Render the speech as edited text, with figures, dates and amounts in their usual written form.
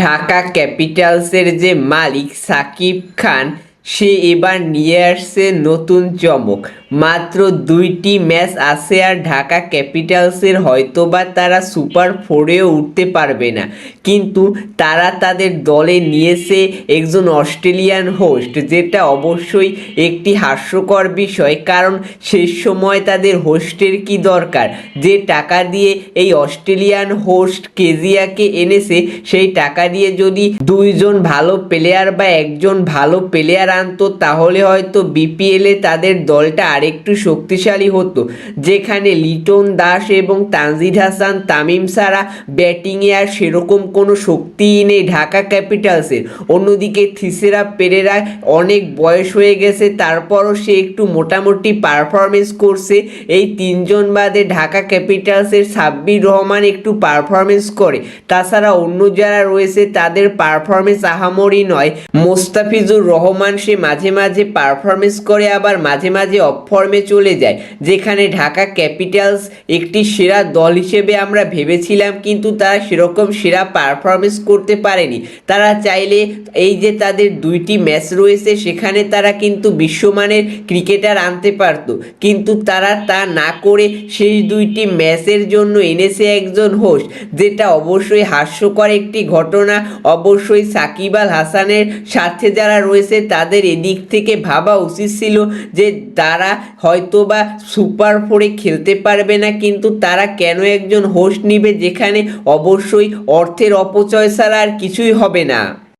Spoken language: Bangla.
ঢাকা ক্যাপিটালসের যে মালিক সাকিব খান, সে এবার নিয়ে আসছে নতুন চমক। মাত্র 2টি ম্যাচ আছে আর ঢাকা ক্যাপিটালসের হয়তোবা তারা সুপার ফোরেও উঠতে পারবে না, কিন্তু তারা তাদের দলে নিয়েছে একজন অস্ট্রেলিয়ান হোস্ট, যেটা অবশ্যই একটি হাস্যকর বিষয়। কারণ শেষ সময় তাদের হোস্টের কি দরকার? যে টাকা দিয়ে এই অস্ট্রেলিয়ান হোস্ট কেজিয়াকে এনেছে, সেই টাকা দিয়ে যদি 2জন ভালো প্লেয়ার বা একজন ভালো প্লেয়ার আনতো, তাহলে হয়তো বিপিএলে তাদের দলটা আরেকটু শক্তিশালী হতো। যেখানে লিটন দাস এবং তানজিদ হাসান তামিম ছাড়া ব্যাটিংয়ে আর সেরকম কোনো শক্তিই নেই ঢাকা ক্যাপিটালসের। অন্যদিকে থিসেরা পেরেরা অনেক বয়স হয়ে গেছে, তারপরও সে একটু মোটামুটি পারফরমেন্স করছে। এই 3জন বাদে ঢাকা ক্যাপিটালসের সাব্বির রহমান একটু পারফরমেন্স করে, তাছাড়া অন্য যারা রয়েছে তাদের পারফরমেন্স আহামরি নয়। মোস্তাফিজুর রহমান সে মাঝে মাঝে পারফরমেন্স করে, আবার মাঝে মাঝে অফ ফর্মে চলে যায়। যেখানে ঢাকা ক্যাপিটালস একটি সেরা দল হিসেবে আমরা ভেবেছিলাম, কিন্তু তারা সেরকম সেরা পারফরমেন্স করতে পারেনি। তারা চাইলে এই যে তাদের 2টি ম্যাচ রয়েছে, সেখানে তারা কিন্তু বিশ্বমানের ক্রিকেটার আনতে পারতো, কিন্তু তারা তা না করে শেষ 2টি ম্যাচের জন্য এনেছে একজন হোস্ট, যেটা অবশ্যই হাস্যকর একটি ঘটনা। অবশ্যই সাকিব আল হাসানের সাথে যারা রয়েছে তাদের এদিক থেকে ভাবা উচিত ছিল যে তারা হয়তোবা সুপার ফোরে খেলতে পারবে না, কিন্তু তারা কেন একজন হোস্ট নিবে, যেখানে অবশ্যই অর্থের অপচয় ছাড়া আর কিছুই হবে না।